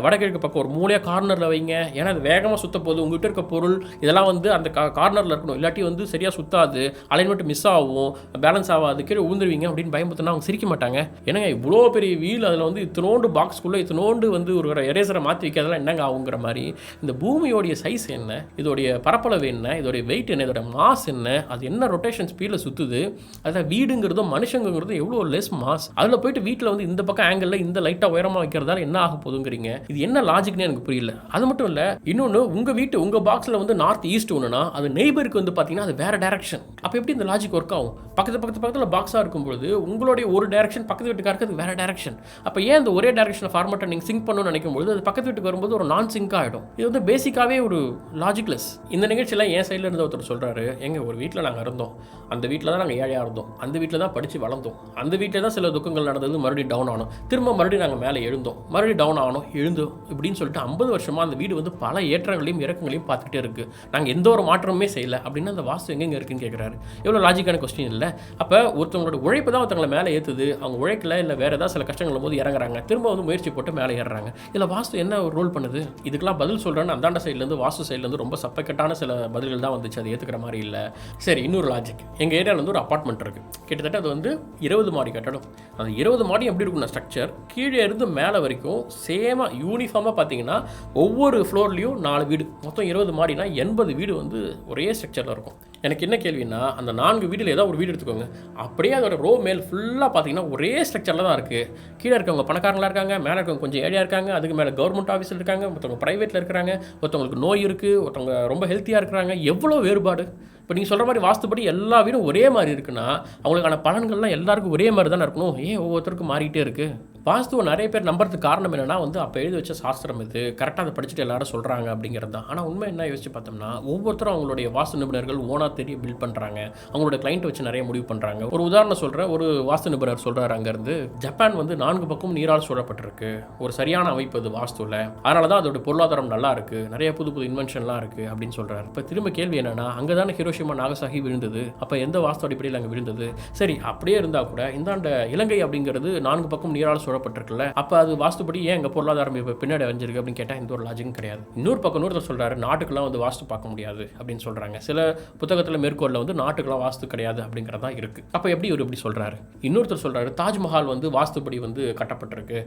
Speaker 1: வடகிழக்கு பக்கம் ஒரு மூலையாக கார்னரில் வைங்க, ஏன்னா அது வேகமாக சுத்த போது உங்கள்கிட்ட இருக்க பொருள் இதெல்லாம் வந்து அந்த கார்னரில் இருக்கணும், இல்லாட்டி வந்து சரியாக சுத்தாது, அலைன்மெண்ட் மிஸ் ஆகும், பேலன்ஸ் ஆகாது, கீழே ஊந்துருவீங்க அப்படின்னு பயமுறுத்தினா அவங்க சிரிக்க மாட்டாங்க. ஏன்னா இவ்வளோ பெரிய வீல், அதில் வந்து இத்தனோண்டு பாக்ஸ்குள்ளே இத்தனோண்டு வந்து ஒரு எரேசரை மாற்றி வைக்கிறதெல்லாம் என்னங்க ஆகுங்கிற மாதிரி. இந்த பூமியோடைய சைஸ் என்ன, இதோடைய பரப்பளவு என்ன, இதோடைய வெயிட் என்ன, இதோட மாஸ் என்ன, அது என்ன ரொட்டேஷன் ஸ்பீடில் சுற்றுது, அதில் வீடுங்கிறதும் மனுஷங்கிறதும் எவ்வளோ லெஸ் மாஸ், அதில் போயிட்டு வீட்டில் வந்து இந்த பக்கம் ஆங்கிளில் இந்த லைட்டாக உயரமாக வைக்கிறதால என்ன ஆக போதுங்கிறீங்க. இது என்ன லாஜிக்னு எனக்கு புரியல. அது மட்டும் இல்லை, இன்னொன்று உங்கள் வீட்டு உங்கள் பாக்ஸில் வந்து நார்த் ஈஸ்ட் ஒன்றுனா அது நெய்பருக்கு வந்து பார்த்தீங்கன்னா அது வேறு டேரக்ஷன். அப்போ எப்படி இந்த லாஜிக் ஒர்க் ஆகும்? பக்கத்தில் பாக்ஸாக இருக்கும்பொழுது உங்களுடைய ஒரு டேரக்ஷன் பக்கத்து வீட்டுக்காருக்கு அது வேறு டைரக்ஷன். அப்போ ஏன் இந்த ஒரே டைரக்ஷன் ஃபார்மேட்டை நீங்கள் சிங்க் பண்ணணும்னு நினைக்கும்போது அது பக்கத்து வீட்டுக்கு வரும்போது ஒரு நான் சிங்க் ஆகிடும். இது வந்து பேசிக்காகவே ஒரு லாஜிக்லெஸ். இந்த நிகழ்ச்சியெல்லாம் என் சைடில் இருந்து ஒருத்தர் சொல்கிறாரு, எங்கள் ஒரு வீட்டில் நாங்கள் இருந்தோம், அந்த வீட்டில் தான் நாங்கள் ஏழையாக இருந்தோம், அந்த வீட்டில் தான் படித்து வளர்ந்தோம், அந்த வீட்டில் தான் சில துக்கங்கள் நடந்தது, மறுபடியும் டவுன் ஆனோம், திரும்ப மறுபடியும் நாங்கள் மேலே எழுந்தோம், மறுபடியும் டவுன் ஆனோம், எழுந்தோம் இப்படின்னு சொல்லிட்டு 50 வருஷமாக அந்த வீடு வந்து பல ஏற்றங்களையும் இறக்கங்களையும் பார்த்துக்கிட்டே இருக்குது, நாங்கள் எந்த ஒரு மாற்றமுமே செய்யலை அப்படின்னு அந்த வாஸ்து எங்கெங்கே இருக்குன்னு கேட்குறாரு. எவ்வளோ லாஜிக்கான கொஸ்டின் இல்லை? அப்போ ஒருத்தவங்களோட உழைப்பு தான் ஒருத்தவங்களை மேலே ஏற்றுது, அவங்க உழைக்கல இல்லை வேறு ஏதாவது சில கஷ்டங்கள் போது இறங்குறாங்க, திரும்ப வந்து முயற்சி போட்டு மேலே ஏறுறாங்க. இதில் வாஸ்து என்ன ஒரு ரோல் பண்ணுது? இதுக்கெல்லாம் பதில் சொல்கிறேன்னு அந்தாண்ட சைட்லேருந்து வாஸ்து சைட்லேருந்து ரொம்ப சப்பக்கட்டான சில பதில்கள் தான் வந்துச்சு, அது ஏற்றுக்கிற மாதிரி இல்லை. சரி, இன்னொரு லாஜிக். எங்கள் ஏரியாவில் வந்து ஒரு அப்பார்ட்மெண்ட் இருக்குது, கிட்டத்தட்ட அது வந்து 20 மாடி கட்டடம். அந்த 20 மாடி எப்படி இருக்கும்னா ஸ்ட்ரக்சர் கீழே இருந்து மேலே வரைக்கும் சேமாக யூனிஃபார்மாக பார்த்தீங்கன்னா ஒவ்வொரு ஃப்ளோர்லேயும் 4 வீடு, மொத்தம் 20 மாடினா 80 வீடு வந்து ஒரே ஸ்ட்ரக்சரில் இருக்கும். எனக்கு என்ன கேள்வின்னா, அந்த 4 வீடில் ஏதாவது ஒரு வீடு எடுத்துக்கோங்க, அப்படியே அதோட ரோ மேல் ஃபுல்லாக பார்த்தீங்கன்னா ஒரே ஸ்ட்ரக்சரில் தான் இருக்குது. கீழே இருக்கவங்க பணக்காரங்களாக இருக்காங்க, மேலே இருக்கவங்க கொஞ்சம் ஏழையாக இருக்காங்க, அதுக்கு மேலே கவர்மெண்ட் ஆஃபீஸில் இருக்காங்க, ஒருத்தவங்க ப்ரைவேட்டில் இருக்கிறாங்க, ஒருத்தவங்களுக்கு நோய் இருக்குது, ஒருத்தவங்க ரொம்ப ஹெல்த்தியாக இருக்கிறாங்க. எவ்வளோ வேறுபாடு! இப்போ நீங்கள் சொல்கிற மாதிரி வாஸ்துப்படி எல்லா வீடும் ஒரே மாதிரி இருக்குன்னா அவங்களுக்கான பலன்கள்லாம் எல்லாருக்கும் ஒரே மாதிரி தானே இருக்கணும். ஏன் ஒவ்வொருத்தருக்கும் மாறிக்கிட்டே இருக்குது? வாஸ்துவை நிறைய பேர் நம்புறதுக்கு காரணம் என்னென்னா வந்து அப்போ எழுதி வச்ச சாஸ்திரம் இது, கரெக்டாக அதை படிச்சுட்டு எல்லாரும் சொல்கிறாங்க அப்படிங்கிறது தான். ஆனால் உண்மை என்ன யோசிச்சு பார்த்தோம்னா, ஒவ்வொருத்தரும் அவங்களுடைய வாஸ்து நிபுணர்கள் ஓனாக தெரிய பில்ட் பண்ணுறாங்க, அவங்களோட கிளைண்ட்டை வச்சு நிறைய முடிவு பண்ணுறாங்க. ஒரு உதாரணம் சொல்கிறேன், ஒரு வாஸ்து நிபுணர் சொல்கிறார், அங்கேருந்து ஜப்பான் வந்து 4 பக்கமும் நீரால் சூழப்பட்டிருக்கு, ஒரு சரியான அமைப்பு அது வாஸ்துவில், அதனால தான் அதோட பொருளாதாரம் நல்லா இருக்குது, நிறைய புது புது இன்வென்ஷன்லாம் இருக்குது அப்படின்னு சொல்கிறார். இப்போ திரும்ப கேள்வி என்னென்னா, அங்கே தானே ஹிரோஷிமா நாகசாகி விழுந்தது, அப்போ எந்த வாஸ்து அடிப்படையில் அங்கே விழுந்தது? சரி, அப்படியே இருந்தால் கூட இந்தாண்ட இலங்கை அப்படிங்கிறது 4 பக்கம் நீரால் சூழப்பட்டிருக்குல்ல, அப்போ அது வாஸ்துபடி ஏன் எங்கள் பொருளாதாரம் இப்போ பின்னாடி அடைஞ்சிருக்கு அப்படின்னு கேட்டால் எந்த ஒரு லாஜிக்கும் கிடையாது. இன்னொரு பக்கம் இன்னொருத்தர் சொல்கிறாரு, நாட்டுக்கெல்லாம் வந்து வாஸ்து பார்க்க முடியாது அப்படின்னு சொல்கிறாங்க. சில புத்தகத்தில் மேற்கோளில் வந்து நாட்டுக்கெல்லாம் வாஸ்து கிடையாது அப்படிங்கிறதா இருக்குது. அப்போ எப்படி இவர் இப்படி சொல்கிறாரு? இன்னொருத்தர் சொல்கிறாரு, தாஜ்மஹால் வந்து வாஸ்துபடி வந்து கட்டப்பட்டிருக்கு,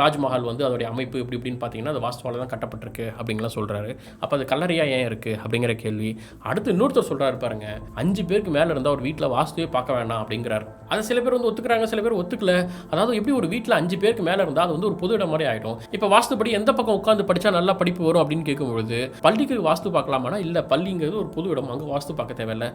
Speaker 1: தாஜ்மஹால் வந்து அதோடைய அமைப்பு இப்படி இப்படின்னு பார்த்தீங்கன்னா அது வாஸ்துவால் தான் கட்டப்பட்டிருக்கு அப்படிங்கலாம் சொல்கிறாரு. அப்போ அது கல்லறையாக ஏன் இருக்குது அப்படிங்கிற கேள்வி. அடுத்து இன்னொருத்தர் சொல்கிறாரு பாருங்க, 5 பேருக்கு மேலே இருந்தால் ஒரு வீட்டில் வாஸ்துவே பார்க்க வேண்டாம் அப்படிங்கிறார். அதை சில பேர் வந்து ஒத்துக்கிறாங்க, சில பேர் ஒத்துக்கல. அதாவது எப்படி ஒரு வீட்டில் 5 பேருக்கு மேலே இருந்தால் அது வந்து ஒரு பொது இடம் மாதிரி ஆகிடும். இப்போ வாஸ்துபடி எந்த பக்கம் உட்காந்து படித்தா நல்லா படிப்பு வரும் அப்படின்னு கேட்கும்பொழுது, பள்ளிக்கு வாஸ்து பார்க்கலாமானா இல்லை, பள்ளிங்கிறது ஒரு பொது இடம், அங்கே வாஸ்து பார்க்க தேவையில்லை.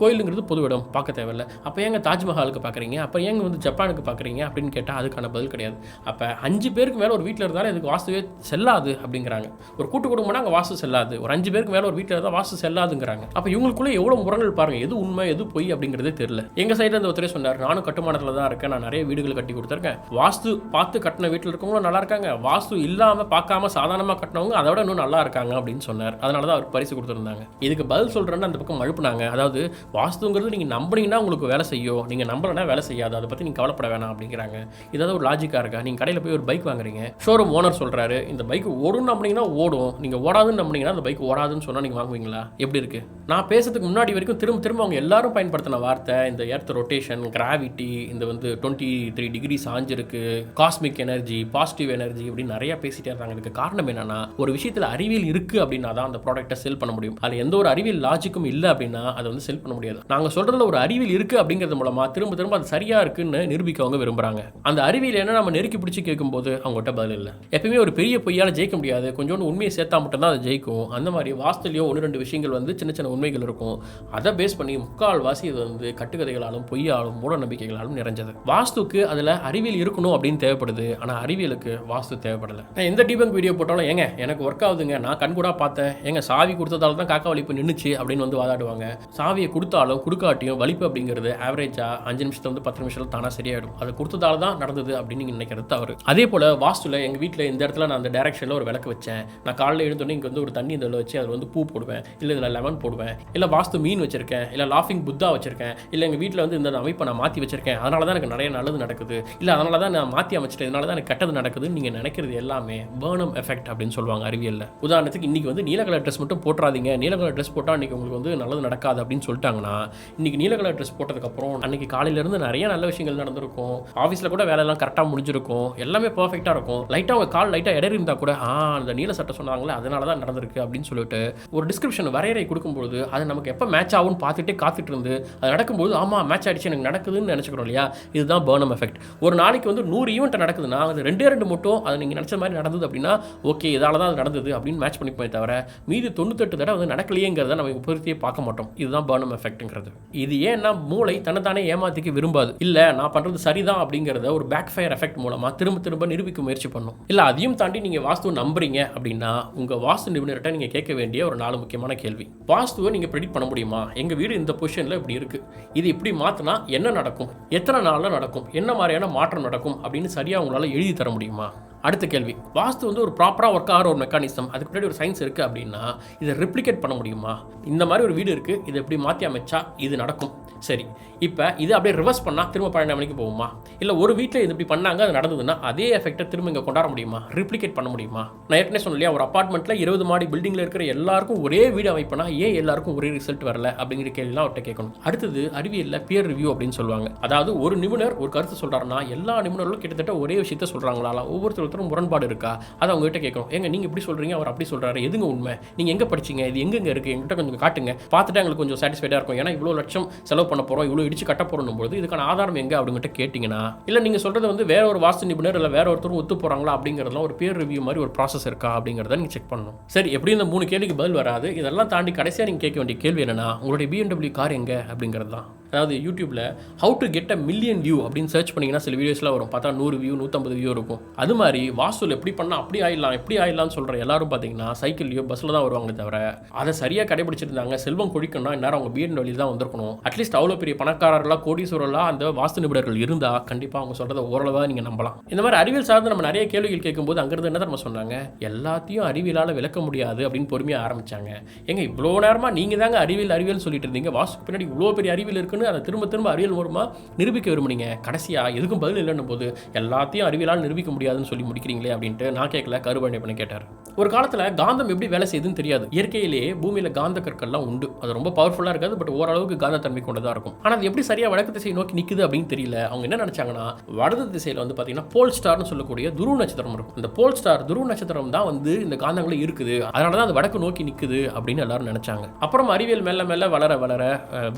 Speaker 1: கோயிலுங்கிறது பொது இடம், பார்க்க தேவையில்லை. அப்போ ஏங்க தாஜ்மஹாலுக்கு பார்க்குறீங்க, அப்போ ஏங்க வந்து ஜப்பானுக்கு பார்க்குறீங்க அப்படின்னு கேட்டால் அதுக்கான பதில் கிடையாது. அப்போ 5 பேருக்கு மேலே ஒரு வீட்டில் இருந்தாலும் இதுக்கு வாஸ்துவே செல்லாது அப்படிங்கிறாங்க. ஒரு கூட்டு குடும்பம்னா அங்கே வாஸ்து செல்லாது, ஒரு 5 பேருக்கு மேலே ஒரு வீட்டில் இருந்தால் வாஸ்து செல்லாதுங்கிறாங்க. அப்போ இவங்களுக்குள்ளே எவ்வளோ முரங்கள் பாருங்கள், எது உண்மை எது பொய் அப்படிங்கிறதே தெரியல. எங்கள் சைடில் இந்த ஒருத்தரே சொன்னார், நானும் கட்டுமானத்தில் தான் இருக்கேன், நான் நிறைய வீடுகள் கட்டி கொடுத்துருக்கேன், வாஸ்து பார்த்து கட்டின வீட்டில் இருக்கவங்களும் நல்லா இருக்காங்க, வாஸ்து இல்லாமல் பார்க்காம சாதாரணமாக கட்டினவங்க அதை விட இன்னும் நல்லா இருக்காங்க அப்படின்னு சொன்னார். அதனால தான் அவர் பரிசு கொடுத்துருந்தாங்க. இதுக்கு பதில் சொல்கிறேன்னு அந்த பக்கம் அழுப்புனாங்க. அதாவது வாஸ்துங்கிறது நீங்கள் நம்பினீங்கன்னா உங்களுக்கு வேலை செய்யும், நீங்கள் நம்பலைன்னா வேலை செய்யாது, அதை பற்றி நீங்கள் கவலைப்பட வேணாம் அப்படிங்கிறாங்க. இதாவது ஒரு லாஜிக்காக இருக்கா? நீங்கள் கடையில் போய் ஒரு பைக் வாங்குறீங்க, ஷோரூம் ஓனர் சொல்கிறாரு இந்த பைக் ஓடும் நம்பினீங்கன்னா ஓடும், நீங்கள் ஓடாதுன்னு நம்பினீங்கன்னா அந்த பைக் ஓடாதுன்னு சொன்னால் நீங்கள் வாங்குவீங்களா? எப்படி இருக்குது? நான் பேசுறதுக்கு முன்னாடி வரைக்கும் திரும்ப அவங்க எல்லாரும் பயன்படுத்தின வார்த்தை இந்த எர்த் ரொட்டேஷன், கிராவிட்டி, இந்த வந்து 23 டிகிரி சாஞ்சிருக்கு, காஸ்மிக் எனர்ஜி, பாசிட்டிவ் எனர்ஜி அப்படின்னு நிறைய பேசிட்டே இருந்தாங்க. இதுக்கு காரணம் என்னன்னா, ஒரு விஷயத்தில் அறிவியல் இருக்குது அப்படின்னா தான் அந்த ப்ராடக்ட்டை செல் பண்ண முடியும். அதில் எந்த ஒரு அறிவியல் லாஜிக்கும் இல்லை அப்படின்னா அதை வந்து செல் பண்ண முடியாது. நாங்கள் சொல்கிறதுல ஒரு அறிவியல் இருக்குது அப்படிங்கிறது மூலமாக திரும்ப அது சரியாக இருக்குன்னு நிரூபிக்க விரும்புகிறாங்க. அந்த அறிவியல் என்ன நம்ம நெருக்கி பிடிச்சி கேட்கும்போது அவங்ககிட்ட பதில் இல்லை. எப்பயுமே ஒரு பெரிய பொய்யால் ஜெயிக்க முடியாது, கொஞ்சோண்டு உண்மையை சேர்த்தா மட்டும்தான் அது ஜெயிக்கும். அந்த மாதிரி வாஸ்துலையும் 1-2 விஷயங்கள் வந்து சின்ன உண்மைகள் இருக்கும். அதை பேஸ் பண்ணி முக்கால்வாசி இது வந்து கட்டுக்கதைகளாலும் பொய்யாலும் மூட நம்பிக்கைகளாலும் நிறைஞ்சது. வாஸ்துக்கு அதில் அறிவியல் இருக்கணும் அப்படின்னு தேவைப்படுது, ஆனால் அறிவியலுக்கு வாஸ்து தேவைப்படலை. நான் எந்த டீபங்க் வீடியோ போட்டாலும் ஏங்க எனக்கு ஒர்க் ஆகுதுங்க, நான் கண்கூடா பார்த்தேன், எங்க சாவி கொடுத்ததால தான் காக்கா வலிப்பு நின்றுச்சு அப்படின்னு வந்து வாதாடுவாங்க. சாவியை கொடுத்தாலும் கொடுக்காட்டியும் வலிப்பு அப்படிங்கிறது ஆவரேஜா 5 நிமிஷத்துல வந்து 10 நிமிஷத்துல தானா சரியாயிடும். அது கொடுத்ததால தான் நடந்தது அப்படின்னு நீங்க நினைக்கிறது தவறு. அதே போல வாஸ்துல எங்க வீட்டில் இந்த இடத்துல நான் அந்த டைரக்ஷன்ல ஒரு விளக்கு வச்சேன், நான் காலையில் எழுந்தோடனே இங்கே வந்து ஒரு தண்ணி இதில் வச்சு அதில் வந்து பூ போடுவேன், இல்லை இதில் லெமன் போடுவேன், இல்லை வாஸ்து மீன் வச்சிருக்கேன், இல்லை லாஃபிங் புத்தா வச்சிருக்கேன், இல்லை எங்கள் வீட்டில் வந்து இந்த அமைப்பை நான் மாற்றி வச்சிருக்கேன், அதனால தான் எனக்கு நிறைய நல்லது நடக்குது, இல்லை அதனால தான் நான் மாற்றி அமைச்சிட்டேன், இதனால தான் எனக்கு கெட்டது நடக்குதுன்னு நீங்கள் நினைக்கிறது எல்லாமே பர்னம் எஃபெக்ட் அப்படின்னு சொல்லுவாங்க அறிவியலில். உதாரணத்துக்கு இன்றைக்கி வந்து நீல கலர் ட்ரெஸ் மட்டும் போட்டுறாதீங்க, நீல கலர் ட்ரெஸ் போட்டால் அன்றைக்கி உங்களுக்கு வந்து நல்லது நடக்காது அப்படின்னு சொல்லிட்டாங்கன்னா, இன்றைக்கி நீல கலர் ட்ரெஸ் போட்டதுக்கப்புறம் அன்றைக்கி காலையிலேருந்து நிறைய நல்ல விஷயங்கள் நடந்திருக்கும், ஆஃபீஸில் கூட வேலையெல்லாம் கரெக்டாக முடிஞ்சிருக்கும், எல்லாமே பர்ஃபெக்டாக இருக்கும். லைட்டாக அவங்க கால் லைட்டாக இடறி இருந்தால் கூட அந்த நீல சட்டை சொன்னாங்களே அதனால தான் நடந்திருக்கு அப்படின்னு சொல்லிட்டு ஒரு டிஸ்கிரிப்ஷன் வரையறை கொடுக்கும்போது அது நமக்கு எப்போ மேட்ச் ஆகும்னு பார்த்துட்டே காத்துட்டு இருந்து அது நடக்கும்போது ஆமாம் மேட்ச் ஆகிடுச்சு எனக்கு நடக்குதுன்னு நினச்சிக்கிறோம் இல்லையா? இதுதான் பர்னம் எஃபெக்ட். ஒரு நாளைக்கு வந்து 100 100 ஈவெண்ட் நடக்குதுன்னா அது 2 மட்டும் அது நீங்கள் நினச்ச மாதிரி நடந்தது அப்படின்னா ஓகே இதால தான் அது நடந்தது அப்படின்னு மேட்ச் பண்ணிப்போமே தவிர மீதி 98 தடவை வந்து நடக்கலையேங்கிறத நம்ம பொறுத்தியே பார்க்க மாட்டோம். இதுதான் பர்னம் எஃபெக்ட்டுங்கிறது. இது ஏன்னா மூளை தன்னைத்தானே ஏமாத்திக்க விரும்பாது. இல்லை நான் பண்ணுறது சரிதான் அப்படிங்கிறத ஒரு பேக் ஃபயர் எஃபெக்ட் மூலமாக திரும்ப நிரூபிக்க முயற்சி பண்ணும். இல்லை அதையும் தாண்டி நீங்கள் வாஸ்துவை நம்புறீங்க அப்படின்னா உங்கள் வாஸ்து நிபுணர்கிட்ட நீங்கள் கேட்க வேண்டிய ஒரு 4 முக்கியமான கேள்வி. வாஸ்துவை நீங்கள் ப்ரெடிக்ட் பண்ண முடியுமா? எங்கள் வீடு இந்த பொசிஷனில் இப்படி இருக்குது, இது இப்படி மாற்றினா என்ன நடக்கும், எத்தனை நாளில் நடக்கும், என்ன மாதிரியான மாற்றம் நடக்கும் அப்படின்னு சரியாக உங்களால் எழுதி தர முடியுமா? அடுத்த கேள்வி, வாஸ்து வந்து ஒரு ப்ராப்பராக ஒர்க் ஆகிற ஒரு மெக்கானிசம், அதுக்கு முன்னாடி ஒரு சயின்ஸ் இருக்குது அப்படின்னா இதை ரெப்ளிகேட் பண்ண முடியுமா? இந்த மாதிரி ஒரு வீடு இருக்குது, இதை எப்படி மாற்றி அமைச்சா இது நடக்கும். சரி, இப்போ இது அப்படியே ரிவர்ஸ் பண்ணால் திரும்ப 12 மணிக்கு போகுமா? இல்லை ஒரு வீட்டில் இது இப்படி பண்ணாங்க அது நடந்ததுன்னா அதே எஃபெக்டை திரும்ப இங்கே கொண்டாட முடியுமா? ரிப்ளிகேட் பண்ண முடியுமா? நான் ஏற்கனவே சொன்னலையா, ஒரு அப்பார்ட்மெண்ட்டில் 20 மாடி பில்டிங்கில் இருக்கிற எல்லாருக்கும் ஒரே வீடு அமைப்பனா ஏன் எல்லாருக்கும் ஒரே ரிசல்ட் வரல அப்படிங்கிற கேள்விலாம் அவர்கிட்ட கேட்கணும். அடுத்தது அறிவியலில் பியர் ரிவ்யூ அப்படின்னு சொல்லுவாங்க. அதாவது ஒரு நிபுணர் ஒரு கருத்து சொல்கிறாருன்னா எல்லா நிபுணர்களும் கிட்டத்தட்ட ஒரே விஷயத்த சொல்கிறாங்களா, ஒவ்வொருத்தரும் முரண்பாடு இருக்கா, அதை அவங்ககிட்ட கேட்கணும். எங்க நீங்கள் இப்படி சொல்கிறீங்க, அவர் அப்படி சொல்கிறாரு, எதுங்க உண்மை, நீங்கள் எங்கே படிச்சிங்க, இது எங்கெங்கே இருக்குது, எங்கிட்ட கொஞ்சம் காட்டுங்க, பார்த்துட்டு எங்களுக்கு கொஞ்சம் சாட்டிஸ்ஃபைடாக இருக்கும். ஏன்னா இவ்வளோ லட்சம் செலவு பண்ண போகிறோம், இவ்வளோ இடிச்சு கட்ட போகிறோம் போது இதுக்கான ஆதாரம் எங்கே அப்படிங்கிட்ட கேட்டிங்கன்னா, இல்லை நீங்கள் சொல்கிறது வந்து வேற ஒரு வாஸ்து நிபுணர் இல்லை வேற ஒருத்தரும் ஒத்து போகிறாங்களா அப்படிங்கிறதுலாம் ஒரு பியர் ரிவ்யூ மாதிரி ஒரு ப்ராசஸ் இருக்கா அப்படிங்கிறத நீங்கள் செக் பண்ணணும். சரி, எப்படி இந்த 3 கேள்விக்கு பதில் வராது. இதெல்லாம் தாண்டி கடைசியாக நீங்கள் கேட்க வேண்டிய கேள்வி என்னன்னா, உங்களுடைய BMW கார் எங்கே அப்படிங்கிறது தான். அதாவது யூடியூப்பில் how to get a million view அப்படின்னு சர்ச் பண்ணிங்கன்னா சில வீடியோஸ்லாம் வரும். பார்த்தா 100 வியூ 150 வியூ இருக்கும். அது மாதிரி வாஸ்துவில் எப்படி பண்ணால் அப்படி ஆயிடலாம் எப்படி ஆயிடலாம்னு சொல்கிற எல்லாரும் பார்த்தீங்கன்னா சைக்கிள்லையோ பஸ்ஸில் தான் வருவாங்க தவிர அதை சரியாக கடைபிடிச்சிருந்தாங்க. செல்வம் கொழிக்கணும்னா இந்நேரம் அவங்க BMW தான் வந்திருக்கணும். அட்லீஸ்ட் அவ்வளோ பெரிய பணக்காரர்களாக கோடீஸ்வரர்களாக அந்த வாஸ்து நிபுணர்கள் இருந்தால் கண்டிப்பாக அவங்க சொல்கிறத ஓரளவாக நீங்கள் நம்பலாம். இந்த மாதிரி அறிவியல் சார்ந்து நம்ம நிறைய கேள்விகள் கேட்கும்போது அங்கிருந்து என்ன நம்ம சொன்னாங்க, எல்லாத்தையும் அறிவியலால் விளக்க முடியாது அப்படின்னு பொறுமையாக ஆரம்பித்தாங்க. எங்க இவ்வளோ நேரமாக நீங்கள் தாங்க அறிவியல் சொல்லிட்டு இருந்தீங்க, வாஸ்துக்கு பின்னாடி இவ்வளோ பெரிய அறிவியல் இருக்குன்னு அதை திரும்ப அறிவியல் மூலமாக நிரூபிக்க விரும்புனீங்க, கடைசியாக எதுக்கும் பதில் இல்லைன்னு போது எல்லாத்தையும் அறிவியலால் நிரூபிக்க முடியாதுன்னு சொல்லி முடிக்கிறீங்களே அப்படின்ட்டு நான் கேட்கல, கருவண்டை பண்ணி கேட்டார். ஒரு காலத்தில் காந்தம் எப்படி வேலை செய்யுதுன்னு தெரியாது. இயற்கையிலேயே பூமியில் காந்த கற்கள்லாம் உண்டு. அது ரொம்ப பவர்ஃபுல்லாக இருக்காது, பட் ஓரளவுக்கு காந்த தன்மை கொண்டதாக இருக்கும். ஆனால் அது எப்படி சரியாக வடக்கு திசையை நோக்கி நிற்குது அப்படின்னு தெரியல. அவங்க என்ன நினச்சாங்கன்னா, வடது திசையில் வந்து பார்த்தீங்கன்னா போல் ஸ்டார்னு சொல்லக்கூடிய துருவ நட்சத்திரம் இருக்கும். இந்த போல் ஸ்டார் துருவ நட்சத்திரம் தான் வந்து இந்த காந்தங்களும் இருக்குது, அதனால தான் அது வடக்கு நோக்கி நிற்குது அப்படின்னு எல்லாரும் நினச்சாங்க. அப்புறம் அறிவியல் மெல்ல வளர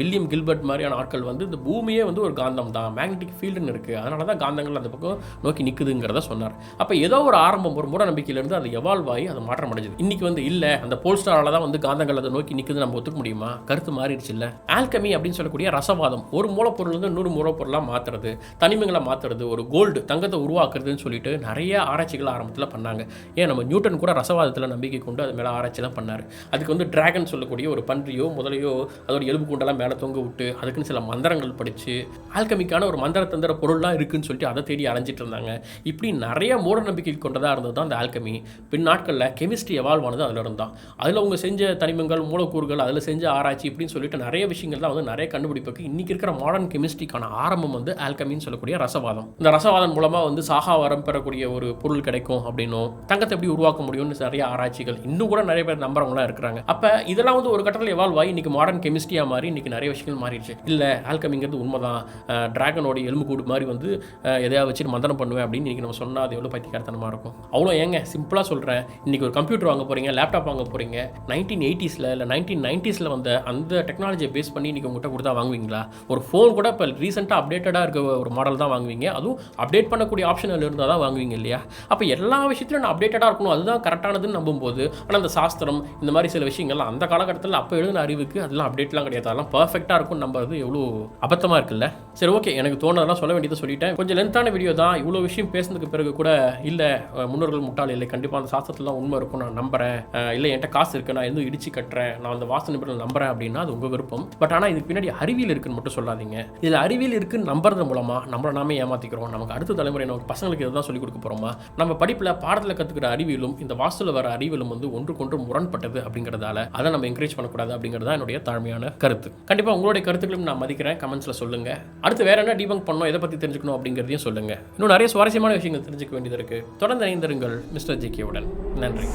Speaker 1: வில்லியம் கில்பர்ட் மாதிரியான ஆட்கள் வந்து இந்த பூமியே வந்து ஒரு காந்தம் தான், மேக்னெட்டிக் ஃபீல்டுன்னு இருக்குது, அதனால தான் காந்தங்கள் அந்த பக்கம் நோக்கி நிற்குதுங்கிறத சொன்னார். அப்போ ஏதோ ஒரு ஆரம்பம், ஒரு மூட நம்பிக்கையிலேருந்து அது எவால்வ் ஆகி அது மாற்றம் அடைஞ்சது. இன்னைக்கு வந்து இல்லை அந்த போல் ஸ்டாரால தான் வந்து காந்தங்கள் அதை நோக்கி நிற்குது நம்ம ஒத்துக்க முடியுமா? கருத்து மாறிடுச்சு. இல்லை ஆல்கமி அப்படின்னு சொல்லக்கூடிய ரசவாதம், ஒரு மூலப்பொருள் வந்து 100 மூலப்பொருளாக மாற்றுறது, தனிமங்களை மாற்றுறது, ஒரு கோல்டு தங்கத்தை உருவாக்குறதுன்னு சொல்லிட்டு நிறைய ஆராய்ச்சிகள் ஆரம்பத்தில் பண்ணாங்க. ஏன் நம்ம நியூட்டன் கூட ரசவாதத்தில் நம்பிக்கை கொண்டு அது மேலே ஆராய்ச்சிலாம் பண்ணார். அதுக்கு வந்து டிராகன் சொல்லக்கூடிய ஒரு பன்றியோ முதலையோ அதோட எலும்பு கூண்டெல்லாம் மேலே தொங்க விட்டு அதுக்குன்னு சில மந்திரங்கள் படித்து ஆல்கமிக்கான ஒரு மந்திர தந்திர பொருள்லாம் இருக்குன்னு சொல்லிட்டு அதை தேடி அலைஞ்சிட்டு இருந்தாங்க. இப்படி நிறைய மூட நம்பிக்கை கொண்டதாக இருந்தது தான் அந்த ஆல்கமி. பின் நாட்களில் கெமிஸ்ட்ரி எவால்வ் ஆனது அதில் இருந்தால், அதில் அவங்க செஞ்ச தனிமங்கள் மூலக்கூறுகள் அதில் செஞ்ச ஆராய்ச்சி இப்படின்னு சொல்லிட்டு நிறைய விஷயங்கள் தான் வந்து நிறைய கண்டுபிடிப்புக்கு இன்றைக்கி இருக்கிற மாடர்ன் கெமிஸ்ட்ரிக்கான ஆரம்பம் வந்து ஆல்கமின்னு சொல்லக்கூடிய ரசவாதம். இந்த ரசவாதம் மூலமாக வந்து சாகா வரம் பெறக்கூடிய ஒரு பொருள் கிடைக்கும் அப்படின்னும், தங்கத்தை எப்படி உருவாக்க முடியும்னு நிறைய ஆராய்ச்சிகள் இன்னும் கூட நிறைய பேர் நம்புறவங்களாம் இருக்கிறாங்க. அப்போ இதெல்லாம் வந்து ஒரு கட்டத்தில் எவால்வ் ஆகி இன்றைக்கி மாடர்ன் கெமிஸ்ட்ரியாக மாறி இன்றைக்கி நிறைய விஷயங்கள் மாறிடுச்சு. இல்லை ஆல்கமிங்கிறது உண்மைதான், டிராகனோட எலும்புக்கூடு மாதிரி வந்து எதையாவது வச்சுட்டு மந்திரம் பண்ணுவேன் அப்படின்னு இன்றைக்கி நம்ம சொன்னால் அது எவ்வளோ பைத்தியக்காரத்தனமாக இருக்கும். அவ்வளோ ஏங்க சிம்பிளாக சொல்கிறேன், இன்றைக்கி ஒரு கம்ப்யூட்டர் வாங்க போகிறீங்க, லேப்டாப் வாங்க போகிறீங்க, 1980s இல்லை 1990s வந்த அந்த டெக்னாலஜியை பேஸ் பண்ணி இன்றைக்கி உங்கள்கிட்ட கொடுத்தா வாங்குவீங்களா? ஒரு ஃபோன் கூட இப்போ ரீசெண்டாக அப்டேட்டடாக இருக்க ஒரு மாடல் தான் வாங்குவீங்க, அதுவும் அப்டேட் பண்ணக்கூடிய ஆப்ஷன் அதில் இருந்தால் தான் வாங்குவீங்க இல்லையா? அப்போ எல்லா விஷயத்திலும் நான் அப்டேட்டடாக இருக்கணும், அதுதான் கரெக்டானதுன்னு நம்பும்போது, ஆனால் அந்த சாஸ்திரம் இந்த மாதிரி சில விஷயங்கள்லாம் அந்த காலகட்டத்தில் அப்போ எழுதின அறிவுக்கு அதெல்லாம் அப்டேட்லாம் கிடையாது, அதெல்லாம் பர்ஃபெக்டாக இருக்கும் நம்புறது எவ்வளோ அபத்தமாக இருக்குல்ல? சரி, ஓகே, எனக்கு தோணுதெல்லாம் சொல்ல வேண்டியதை சொல்லிட்டேன். கொஞ்சம் லென்த்தான வீடியோ தான், இவ்வளோ விஷயம் பேசுனதுக்கு பிறகு கூட இல்லை முன்னோர்கள் முட்டாள் இல்லை, கண்டிப்பாக அந்த சாஸ்திரத்தில் உண்மை இருக்கும் நான் நம்புறேன், இல்லை என்கிட்ட காசு இருக்குது நான் எதுவும் இடிச்சு கட்டுறேன், நான் அந்த வாஸ்து நிபுணர்கள் நம்புறேன் அப்படின்னா அது உங்கள் விருப்பம். பட் ஆனால் இதுக்கு பின்னாடி அறிவியல் இருக்குன்னு மட்டும் சொல்லாதீங்க. இதில் அறிவியல் இருக்குன்னு நம்புறது மூலமாக நம்மளை நாமே ஏமாற்றிக்கிறோம். நமக்கு அடுத்த தலைமுறை நமக்கு பசங்களுக்கு இதுதான் சொல்லிக் கொடுக்க போகிறோமா? நம்ம படிப்பில் பாடத்தில் கற்றுக்கிற அறிவியலும் இந்த வாஸ்துல வர அறிவியலும் வந்து ஒன்றுக்கொன்று முரண்பட்டது அப்படிங்கிறதால அதை நம்ம என்கரேஜ் பண்ணக்கூடாது அப்படிங்கிறது தான் என்னுடைய தாழ்மையான கருத்து. கண்டிப்பாக உங்களுடைய கருத்துக்களும் நான் மதிக்கிறேன், கமெண்ட்ஸில் சொல்லுங்கள். அடுத்து வேறு என்ன டீபங்க் பண்ணணும், எதை பற்றி தெரிஞ்சுக்கணும் அப்படிங்கிறதையும் சொல்லுங்கள். இன்னும் நிறைய சுவாரஸ்யமான விஷயங்கள் தெரிஞ்சுக்க வேண்டியது இருக்குது. தொடர்ந்து இணைந்திருங்கள் மிஸ்டர் ஜிகேவுடன். நன்றி.